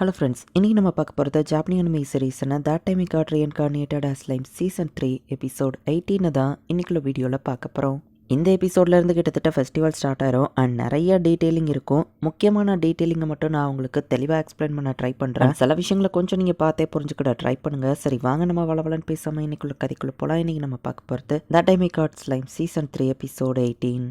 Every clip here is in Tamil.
ஹலோ ஃப்ரெண்ட்ஸ், இன்றைக்கி நம்ம பார்க்க போகிறது ஜாப்பனீஸ் அனிமே சீரீஸ்னா that time got reincarnated as slime season 3 episode 18 தான் இன்றைக்குள்ள வீடியோவில் பார்க்க போகிறோம். இந்த எபிசோட்லேருந்து கிட்டத்தட்ட ஃபெஸ்டிவல் ஸ்டார்ட் ஆயிரும் அண்ட் நிறைய டீட்டெயிலிங் இருக்கும். முக்கியமான டீட்டெயிலிங்கை மட்டும் நான் உங்களுக்கு தெளிவாக எக்ஸ்பிளைன் பண்ண ட்ரை பண்ணுறேன். சில விஷயங்களை கொஞ்சம் நீங்கள் பார்த்தே புரிஞ்சுக்கிட்ட ட்ரை பண்ணுங்கள். சரி வாங்க நம்ம வளவலன்னு பேசாமல் இன்றைக்குள்ள கதைக்குள்ளே போகலாம். இன்றைக்கி நம்ம பார்க்க போகிறது that time got lime season 3 episode 18.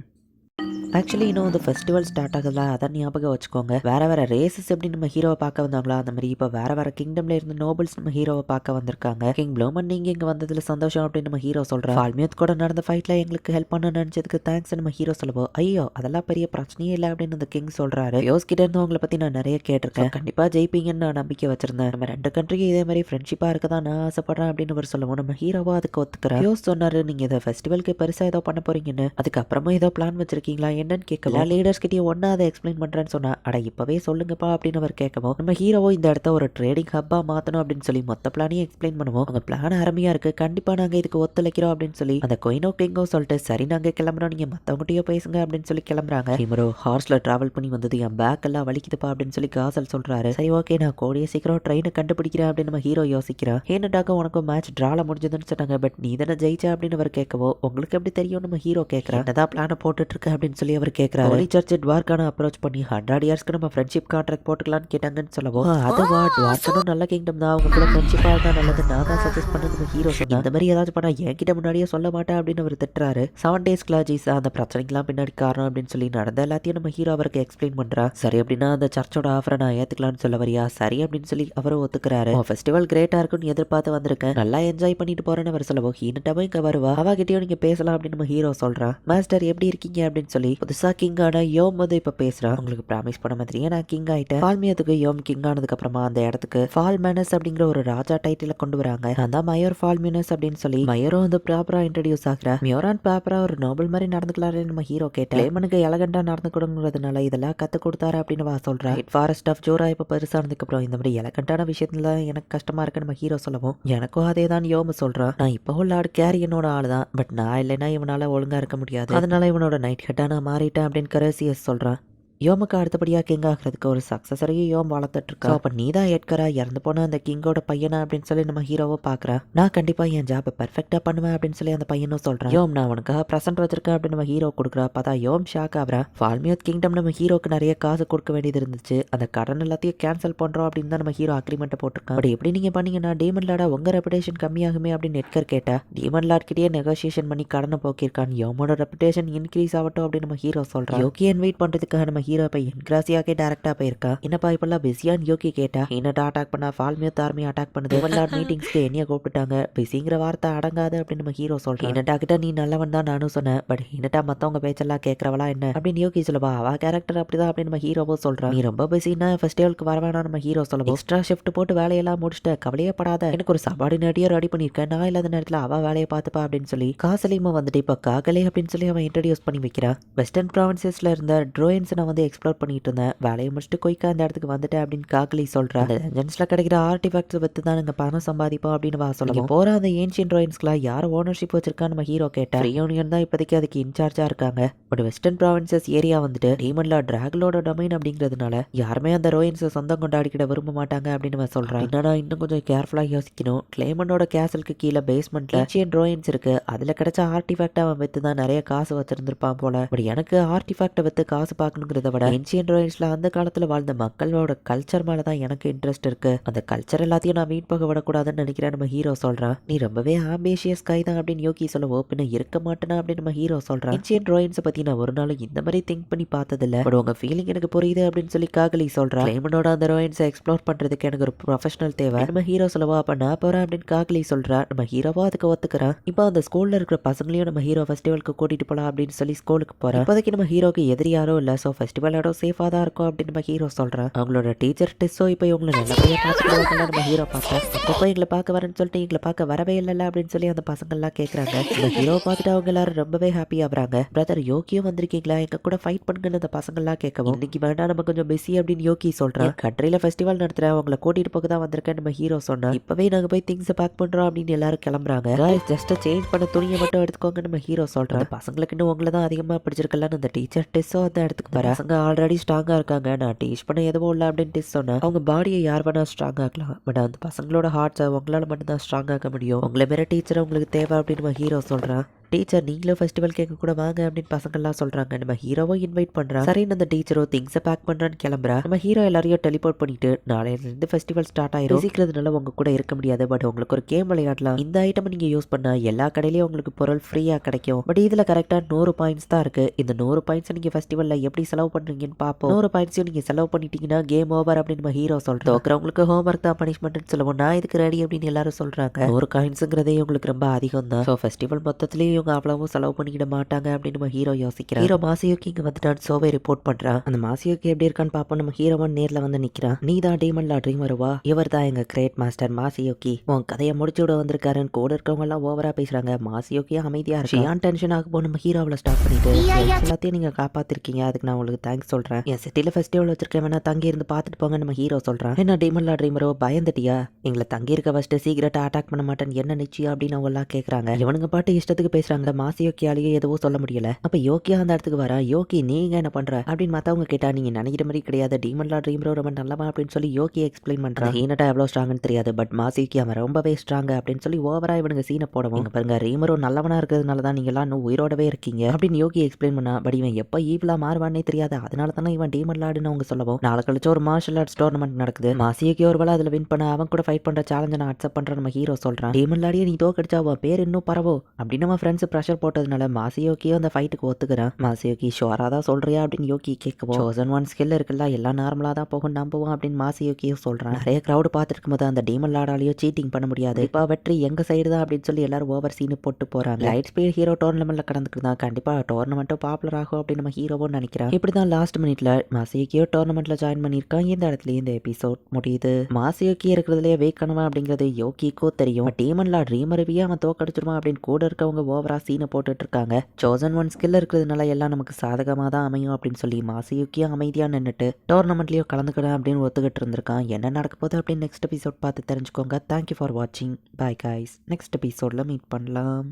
Actually இன்னும் இந்த ஃபெஸ்டிவல் ஸ்டார்ட் ஆகுதுல, அதை ஞாபகம் வச்சுக்கோங்க. வேற ரேசஸ் எப்படி நம்ம ஹீரோவை பார்க்க வந்தாங்களா, அந்த மாதிரி இப்போ வேற கிங்டம்ல இருந்து நோபல்ஸ் நம்ம ஹீரோவை பார்க்க வந்திருக்காங்க. கிங் ப்ளோமன் நீங்க இங்க வந்ததுல சந்தோஷம் அப்படின்னு நம்ம ஹீரோ சொல்றோம். ஃபால்மியத் கூட நடந்த ஃபைட்ல எங்களுக்கு ஹெல்ப் பண்ண நினைச்சதுக்கு தேங்க்ஸ் நம்ம ஹீரோ சொல்லுவோம். ஐயோ அதெல்லாம் பெரிய பிரச்சனையே இல்லை அப்படின்னு அந்த கிங் சொல்றாரு. யோஸ் கிட்ட இருந்து உங்களை பத்தி நான் நிறைய கேட்டிருக்கேன், கண்டிப்பா ஜெயிப்பீங்கன்னு நான் நம்பிக்கை வச்சிருந்தேன். நம்ம ரெண்டு கண்ட்ரிக்கு இதே மாதிரி ஃப்ரெண்ட்ஷிப்பா இருக்கதான் நான் ஆசைப்படுறேன் அப்படின்னு அவர் சொல்லுவோம். நம்ம ஹீரோவா அதுக்கு ஒத்துக்கிறேன். யோஸ் சொன்னாரு நீங்க இதை ஃபெஸ்டிவலுக்கு பெருசா ஏதோ பண்ண போறீங்கன்னு, அதுக்கப்புறமா ஏதோ பிளான் வச்சிருக்கீங்களா என்னன்னு கேட்கலாம். லீடர்ஸ் கிட்டே ஒன்னா அதை எக்ஸ்பிளைன் பண்றேன்னு சொன்னா, அட இப்பவே சொல்லுங்கப்பா அப்படின்னு அவர் கேட்கவும், நம்ம ஹீரோவோ இந்த இடத்த ஒரு ட்ரேடிங் ஹப்பா மாத்தணும் அப்படின்னு சொல்லி மொத்த பிளானையும் எக்ஸ்பிளைன் பண்ணுவோம். உங்க பிளான் அருமையா இருக்கு, கண்டிப்பா நாங்க இதுக்கு ஒத்துழைக்கிறோம் அப்படின்னு சொல்லி அந்த கொயினோ கிங்கோ சொல்லிட்டு சரி நாங்க கிளம்புறோம், நீங்க மத்தவங்ககிட்டயோ பேசுங்க அப்படின்னு சொல்லி கிளம்புறாங்க. ஹீரோ ஹார்ஸ்ல டிராவல் பண்ணி வந்தது என் பேக் எல்லாம் வலிக்குதுப்பா அப்படின்னு சொல்லி காசல் சொல்றாரு. சரி ஓகே நான் கூடிய சீக்கிரம் ட்ரெயினை கண்டுபிடிக்கிறேன் அப்படின்னு நம்ம ஹீரோ யோசிக்கிறான். ஏன்னுட்டாக்க உனக்கு மேட்ச் டிரால முடிஞ்சதுன்னு சொன்னாங்க, பட் நீ தானே ஜெயிச்சா அப்படின்னு அவர் கேட்கவோ, உங்களுக்கு எப்படி தெரியும் நம்ம ஹீரோ கேட்கறான். என்னதான் பிளான போட்டுட்டு இருக்க அப்படின்னு சொல்லி அவர் கேட்கறாரு. சர்ச் டுவார்க்கான அப்ரோச் பண்ணி 100 இயர்ஸ்க்கு நம்ம ஃப்ரெண்ட்ஷிப் கான்ட்ராக்ட் போட்டுக்கலான்னு கேட்டாங்கன்னு சொல்லவும், அதுவா டுவார்க்கனும் நல்ல கிங்டம் தான், அவங்க கூட ஃப்ரெண்ட்ஷிப்பா இருந்தா நல்லது, நான் தான் சஜஸ்ட் பண்ண நம்ம ஹீரோ சொன்னா. இந்த மாதிரி ஏதாச்சும் பண்ணா என்கிட்ட முன்னாடியே சொல்ல மாட்டேன் அப்படின்னு அவர் திட்டுறாரு. 7 days கிளாஜிஸ் அந்த பிரச்சனைக்கெல்லாம் பின்னாடி காரணம் அப்படின்னு சொல்லி நடந்த எல்லாத்தையும் நம்ம ஹீரோ அவருக்கு எக்ஸ்பிளைன் பண்றா. சரி அப்படின்னா அந்த சர்ச்சோட ஆஃபரை நான் ஏத்துக்கலாம்னு சொல்ல வரியா, சரி அப்படின்னு சொல்லி அவரும் ஒத்துக்கிறாரு. ஃபெஸ்டிவல் கிரேட்டா இருக்குன்னு எதிர்பார்த்து வந்திருக்கேன், நல்லா என்ஜாய் பண்ணிட்டு போறேன்னு அவர் சொல்லவும், ஹீனட்டாவும் இங்க வருவா, அவகிட்டயும் நீங்க பேசலாம் அப்படின்னு நம்ம ஹீரோ சொல்றான். மாஸ்டர் எப்படி இருக்கீங்க அப்படின்னு சொல்லி புதுசா கிங்கான யோம் வந்து இப்ப பேசுறான். உங்களுக்கு ப்ராமிஸ் பண்ண மாதிரியே நான் கிங் ஆயிட்டேன். ஃபால்மியத்துக்கு யோம் கிங் ஆனதுக்கு அப்புறமா அந்த இடத்துக்கு ஃபால் மேனஸ் அப்படிங்கிற ஒரு ராஜா டைட்டில கொண்டு வராங்க. நான் தான் மயோர் ஃபால்மியனஸ் அப்படின்னு சொல்லி மயோரும் வந்து ப்ராப்பரா இன்ட்ரடியூஸ் ஆகுறா. மியோரான் ப்ராப்பரா ஒரு நோபல் மாதிரி நடந்துக்கலாரு நம்ம ஹீரோ கேட்ட. லேமனுக்கு எலகண்டா நடந்து கொடுங்கிறதுனால இதெல்லாம் கத்து கொடுத்தாரு அப்படின்னு வா சொல்றா. ஃபாரஸ்ட் ஆஃப் ஜோரா இப்ப பெருசானதுக்கு அப்புறம் இந்த மாதிரி எலகண்டான விஷயத்துல எனக்கு கஷ்டமா இருக்கு நம்ம ஹீரோ சொல்லவும், எனக்கும் அதே தான் யோம் சொல்றான். நான் இப்போ லார்டு கேரியனோட ஆள் தான், பட் நான் இல்லைன்னா இவனால ஒழுங்கா இருக்க முடியாது, அதனால இவனோட நைட் ஹெட்டா நான் மாறிட்டேன் அப்படின்னு கரசியஸ் சொல்றான். யோமுக்கு அடுத்தபடியாக கிங் ஆகிறதுக்கு ஒரு சக்ஸஸரையும் யோம் வளர்த்துட்டு இருக்கா. அப்போ நீ தான் ஏற்கரா இறந்து போன அந்த கிங்கோட பையனா அப்படின்னு சொல்லி நம்ம ஹீரோவை பார்க்குறேன். நான் கண்டிப்பாக என் ஜாபை பெர்ஃபெக்டாக பண்ணுவேன் அப்படின்னு சொல்லி அந்த பையனும் சொல்கிறேன். யோம் நான் உனக்காக ப்ரெசென்ட் வச்சிருக்கேன் அப்படின்னு நம்ம ஹீரோ கொடுக்குறா. பார்த்தா யோம் ஷாக் ஆகுறா. ஃபால்மியத் கிங்டம் நம்ம ஹீரோக்கு நிறைய காசு கொடுக்க வேண்டியது இருந்துச்சு, அந்த கடன் எல்லாத்தையும் கேன்சல் பண்ணுறோம் அப்படின்னு தான் நம்ம ஹீரோ அக்ரிமெண்ட்டை போட்டிருக்கான். அப்படி எப்படி நீங்கள் பண்ணீங்கன்னா டீமன் லார்டா உங்கள் ரெப்புடேஷன் கம்மியாகுமே அப்படின்னு எட்கர் கேட்டா. டீமன் லார்ட் கிட்டே நெகோசியேஷன் பண்ணி கடனை போக்கியிருக்கான், யோமோட ரெப்புடேஷன் இன்க்ரீஸ் ஆகட்டும் அப்படின்னு நம்ம ஹீரோ சொல்கிறான். யோகி இன்வைட் பண்ணுறதுக்காக நம்ம ஹீரோ இப்போ இன்க்ராஸ் டைரக்டா போயிருக்கா. என்னப்பா இப்பெல்லாம் பிஸியான்னு யோகி கேட்டா. என்னடா அட்டாக் பண்ணா ஃபால்மியத் ஆர்மி அட்டாக் பண்ணுது, எல்லாரும் மீட்டிங்ஸ்க்கு என்னைய கூப்பிட்டாங்க, பிஸிங்கிற வார்த்தை அடங்காது அப்படின்னு நம்ம ஹீரோ சொல்றேன். என்னடா கிட்ட நீ நல்லவன் தான் நானும் சொன்னேன், பட் என்னடா மத்தவங்க பேச்செல்லாம் கேட்கறவளா என்ன அப்படின்னு யோகி சொல்லுவா. அவ கேரக்டர் அப்படிதான் அப்படின்னு நம்ம ஹீரோவோ சொல்றான். நீ ரொம்ப பிஸின்னா ஃபெஸ்டிவலுக்கு வர வேணாம் நம்ம ஹீரோ சொல்லுவோம். எக்ஸ்ட்ரா ஷிஃப்ட் போட்டு வேலையெல்லாம் முடிச்சுட்டு கவலையே படாத, எனக்கு ஒரு சபார்டினேட்டியோ ரெடி பண்ணிருக்கேன், நான் இல்லாத நேரத்தில் அவ வேலையை பார்த்துப்பா அப்படின்னு சொல்லி காசலிமா வந்துட்டு இப்போ காகலே அப்படின்னு சொல்லி அவன் இன்ட்ரடியூஸ் பண்ணி வைக்கிறான். வெஸ்டர்ன் ப்ராவின்சஸ்ல இருந்த ட்ரோயின்ஸ் நான் வந்து எக்ஸ்ப்ளோர் பண்ணிட்டு இருந்தேன், வேலையை முடிச்சுட்டு கொய்க்கா அந்த இடத்துக்கு வந்துட்டேன் அப்படின்னு காக்கலி சொல்றா. அந்த டஞ்சன்ஸ்ல கிடைக்கிற ஆர்டிஃபேக்ட்ஸ் வித்து தான் நாங்க பணம் சம்பாதிப்போம் அப்படின்னு வா சொல்லுங்க. போற அந்த ஏன்ஷியன் ட்ரோயின்ஸ்க்குலாம் யார் ஓனர்ஷிப் வச்சிருக்கா நம்ம ஹீரோ கேட்டா. யூனியன் தான் இப்போதைக்கு அதுக்கு இன்சார்ஜா இருக்காங்க, பட் வெஸ்டர்ன் ப்ராவின்சஸ் ஏரியா வந்துட்டு டீமன்ல டிராகலோட டொமைன் அப்படிங்கிறதுனால யாருமே அந்த ரோயின்ஸை சொந்தம் கொண்டாடிக்கிட விரும்ப மாட்டாங்க அப்படின்னு சொல்றான். என்னடா இன்னும் கொஞ்சம் கேர்ஃபுல்லா யோசிக்கணும், கிளேமனோட கேசலுக்கு கீழே பேஸ்மெண்ட்ல ஏன்ஷியன் ரோயின்ஸ் இருக்கு, அதுல கிடைச்ச ஆர்டிஃபேக்ட் அவன் வித்து தான் நிறைய காசு வச்சிருந்திருப்பான் போல, பட் எனக்கு ஆர்டிஃபேக்ட வித்து காசு பார்க்கணுங்கிறத விட ஏன்ஷியன் ரோயின்ஸ்ல அந்த காலத்துல வாழ்ந்த மக்களோட கல்ச்சர் மேலதான் எனக்கு இன்ட்ரெஸ்ட் இருக்கு, அந்த கல்ச்சர் எல்லாத்தையும் நான் வீண் போக விடக்கூடாதுன்னு நினைக்கிறேன் நம்ம ஹீரோ சொல்றான். நீ ரொம்பவே ஆம்பிஷியஸ் கை தான் அப்படின்னு யோகி சொல்லவோ, பின்ன இருக்க மாட்டேனா அப்படின்னு நம்ம ஹீரோ சொல்றான். ஏன்ஷியன் ரோயின்ஸ் பத்தி நான் ஒரு நாளும் இந்த மாதிரி திங்க் பண்ணி பார்த்ததில்ல, பட் உங்க ஃபீலிங் எனக்கு புரியுது அப்படின்னு சொல்லி காகலி சொல்றான். கிளைமனோட அந்த ரோயின்ஸை எக்ஸ்ப்ளோர் பண்றதுக்கு எனக்கு ஒரு ப்ரொஃபஷனல் தேவை, நம்ம ஹீரோ சொல்லவோ, அப்ப நான் போறேன் அப்படின்னு காகலி சொல்றா. நம்ம ஹீரோவா அதுக்கு ஒத்துக்கிறான். இப்போ அந்த ஸ்கூல்ல இருக்கிற பசங்களையும் நம்ம ஹீரோ ஃபெஸ்டிவலுக்கு கூட்டிட்டு போலாம் அப்படின்னு சொல்லி ஸ்கூலுக்கு போறேன். இப்போதைக்கு நம்ம ஹீரோக்கு எதிரி யாரோ இல்ல, சோ ஃபெஸ்டிவல் இடம் சேஃபா தான் இருக்கும் அப்படின்னு நம்ம ஹீரோ சொல்றான். அவங்களோட டீச்சர் டெஸ்ஸோ இப்போ இவங்களை நல்லபடியா பார்த்துக்கலாம் நம்ம ஹீரோ பார்த்தேன். அப்போ எங்களை பார்க்க வரேன்னு சொல்லிட்டு எங்களை பார்க்க வரவே இல்லைல்ல அப்படின்னு சொல்லி அந்த பசங்க எல்லாம் கேட்கறாங்க. இந்த ஹீரோ பார்த்துட்டு அவங்க எல்லாரும் ரொம்பவே ஹாப்பி ஆகுறாங்க. பிரதர் யோகியும் வந்திருக்கீங்களா, எங்க கூட ஃபைட் பண்ணுங்கன்னு அந்த பசங்க எல்லாம் கேட்கவும், இன்னைக்கு வேண்டாம் நம்ம கொஞ்சம் பிஸி அப்படின்னு யோகி சொல்றான். கண்ட்ரில ஃபெஸ்டிவல் நடத்துறேன், அவங்களை கூட்டிட்டு போக தான் வந்திருக்கேன் நம்ம ஹீரோ சொன்னா. இப்பவே நாங்க போய் திங்ஸ் பேக் பண்றோம் அப்படின்னு எல்லாரும் கிளம்புறாங்க. ஜஸ்ட் சேஞ்ச் பண்ண துணியை மட்டும் எடுத்துக்கோங்க நம்ம ஹீரோ சொல்றான். பசங்களுக்கு இன்னும் உங்களை தான் அதிகமா பிடிச்சிருக்கலான்னு அந்த டீச்சர் டெஸ்ஸோ அந்த இடத்துக்கு வர. பசங்க ஆல்ரெடி ஸ்ட்ராங்கா இருக்காங்க, நான் டீச் பண்ண எதுவும் இல்லை அப்படின்ட்டு சொன்னா அவங்க பாடியை யார் வேணா ஸ்ட்ராங் ஆக்கலாம், பட் அந்த பசங்களோட ஹார்ட்ஸை உங்களால மட்டும்தான் ஸ்ட்ராங் ஆக்க முடியும். உங்களை மாரி டீச்சர் உங்களுக்கு தேவை அப்படின்னு நம்ம ஹீரோ சொல்றான். டீச்சர் நீங்களும் ஃபெஸ்டிவல் கேட்க கூட வாங்க அப்படின்னு பசங்கள்லாம் சொல்றாங்க. நம்ம ஹீரோவும் இன்வைட் பண்றான். சரின்னு அந்த டீச்சரோ திங்ஸை பேக் பண்றான்னு கிளம்புறா. நம்ம ஹீரோ எல்லாரையும் டெலிபோர்ட் பண்ணிட்டு நாளையில இருந்து ஃபெஸ்டிவல் ஸ்டார்ட் ஆயிரும். சீக்கிரதுனால உங்க கூட இருக்க முடியாது, பட் உங்களுக்கு ஒரு கேம் விளையாடலாம். இந்த ஐட்டம் நீங்க யூஸ் பண்ணா எல்லா கடையிலயும் உங்களுக்கு பொருள் ஃப்ரீயா கிடைக்கும். பட் இதுல கரெக்டா 100 பாயிண்ட்ஸ் தான் இருக்கு. இந்த 100 பாயிண்ட்ஸ் நீங்க ஃபெஸ்டிவல்ல எப்படி செலவு பண்றீங்கன்னு பாப்போம். 100 பாயிண்ட்ஸையும் நீங்க செலவு பண்ணிட்டீங்கன்னா கேம் ஓவர் அப்படின்னு நம்ம ஹீரோ சொல்றோம். உங்களுக்கு ஹோம்ஒர்க் தான் பனிஷ்மெண்ட்னு சொல்லுவோம். நான் இதுக்கு ரெடி அப்படின்னு எல்லாரும் சொல்றாங்க. 100 காயின்ஸுங்கிறதே உங்களுக்கு ரொம்ப அதிகம் தான். ஸோ ஃபெஸ்டிவல் மொத்தத்திலேயே இவங்க அவ்வளவும் செலவு பண்ணிக்கிட மாட்டாங்க அப்படின்னு நம்ம ஹீரோ யோசிக்கிறான். ஹீரோ மாசியோக்கி இங்க வந்துட்டான்னு சோவை ரிப்போர்ட் பண்றான். அந்த மாசியோக்கி எப்படி இருக்கான்னு பாப்போம். நம்ம ஹீரோவன் நேர்ல வந்து நிக்கிறான். நீ தான் டீமன் லாட்ரிங் வருவா, இவர் தான் எங்க கிரேட் மாஸ்டர் மாசியோக்கி, உன் கதையை முடிச்சு விட வந்திருக்காருன்னு கூட இருக்கவங்க எல்லாம் ஓவரா பேசுறாங்க. மாசியோக்கியா அமைதியா இருக்கு. ஏன் டென்ஷன் ஆகும் நம்ம ஹீரோவில் ஸ்டாப் பண்ணிட்டு எல்லாத்தையும் நீங்க காப்பாத்திருக்கீங்க, அதுக்கு நான் உங்களுக்கு தேங்க்ஸ் சொல்றேன். என் சிட்டில ஃபெஸ்டிவல் வச்சிருக்கேன், வேணா தங்கி இருந்து பாத்துட்டு போங்க நம்ம ஹீரோ சொல்றான். என்ன டீமன் லாட்ரிங் வருவா பயந்துட்டியா, எங்களை தங்கி இருக்க ஃபர்ஸ்ட் சீக்கிரட்டா அட்டாக் பண்ண மாட்டேன்னு என்ன நிச்சயம் அப்படின்னு அவங்க எல்லாம் கேக்குறாங்க. இவனுங்க பாட்டு இஷ்டத்துக்கு பேசுறாங்க. மாசியோக்கியாலேயே எதுவும் சொல்ல முடியல. அப்ப யோக்கியா அந்த இடத்துக்கு வரா. யோகி நீங்க என்ன பண்ற அப்படின்னு மத்தவங்க கேட்டா நீங்க நினைக்கிற மாதிரி கிடையாது, டீமன் லார்ட் ட்ரீம் ப்ரோ ரொம்ப நல்லவன் அப்படின்னு சொல்லி யோகி எக்ஸ்பிளைன் பண்றான். ஹீனட்டா எவ்வளவு ஸ்ட்ராங்னு தெரியாது, பட் மாசியோக்கி அவன் ரொம்பவே ஸ்ட்ராங் அப்படின்னு சொல்லி ஓவரா இவனுங்க சீனை போடவும் பாருங்க ரீமரோ நல்லவனா இருக்கிறதுனால தான் நீங்க எல்லாம் இன்னும் உயிரோடவே இருக்கீங்க அப்படின்னு யோகி எக்ஸ்பிளைன் பண்ணா. பட் இவன் எப்ப ஈவிலா மாறுவானே தெரியாது, அதனால தானே இவன் டீமன் லார்டுன்னு அவங்க சொல்லவும் நாளை கழிச்சு ஒரு மார்ஷல் ஆர்ட்ஸ் டோர்னமெண்ட் நடக்குது. மாசியோக்கி ஒரு வேளை அதுல வின் பண்ண அவன் கூட ஃபைட் பண்ற சேலஞ்சை நான் அக்செப்ட் பண்ற நம்ம ஹீரோ சொல்றான். டீமன் லார்டியை நீ தோக்கடிச்சா அவன் பேர் இன்னும் பரவோ அப்படின்னு நம்ம ஃப்ரெண்ட்ஸ் ப்ரெஷர் போட்டதுனால மாசியோக்கியோ அந்த ஃபைட்டுக்கு ஒத்துக்கிறான். மாசியோக்கி ஷோரா தான் சொல்றியா அப்படின்னு யோகி கேட்கவும் சோசன் ஒன் ஸ்கில் இருக்குல்ல எல்லாம் நார்மலா தான் போகும் நம்புவோம் அப்படின்னு மாசியோக்கியோ சொல்றான். நிறைய கிரௌடு பார்த்துட்டு இருக்கும்போது அந்த டீமன் லார்டாலையோ சீட்டிங் பண்ண முடியாது, இப்ப வெற்றி எங்க சைடு தான் அப்படின்னு சொல்லி எல்லாரும் ஓவர் சீனு போட்டு போறாங்க. லைட் ஸ்பீட் ஹீரோ டோர்னமெண்ட்ல கடந்துட்டு தான் கண்டிப்பா டோர்னமெண்ட்டும் பாப்புலர் ஆகும் அப்படின்னு நம்ம ஹீரோவும் நினைக்கிறான். இப்படிதான் லாஸ்ட் மினிட்ல மாசியோக்கியோ டோர்னமெண்ட்ல ஜாயின் பண்ணிருக்கான். இந்த இடத்துல இந்த எபிசோட் முடியுது. மாசியோக்கி இருக்கிறதுலே வேக்கணுமா அப்படிங்கிறது யோகிக்கோ தெரியும். டீமன் லார்ட் ரீமரவியே அவன் தோக்கடிச்சிருவான் அப்படின்னு கூட இருக்கவங்க ஓவரா சீனை போட்டுட்டு இருக்காங்க. சோசன் ஒன் ஸ்கில் இருக்கிறதுனால எல்லாம் நமக்கு சாதகமாக தான் அமையும் அப்படின்னு சொல்லி மாசியோக்கியும் அமைதியாக நின்றுட்டு டோர்னமெண்ட்லேயும் கலந்துக்கிறேன் அப்படின்னு ஒத்துக்கிட்டு இருந்திருக்கான். என்ன நடக்க போகுது அப்படின்னு நெக்ஸ்ட் எபிசோட் பார்த்து தெரிஞ்சுக்கோங்க. தேங்க்யூ ஃபார் வாட்சிங். Bye guys. நெக்ஸ்ட் எபிசோடில் மீட் பண்ணலாம்.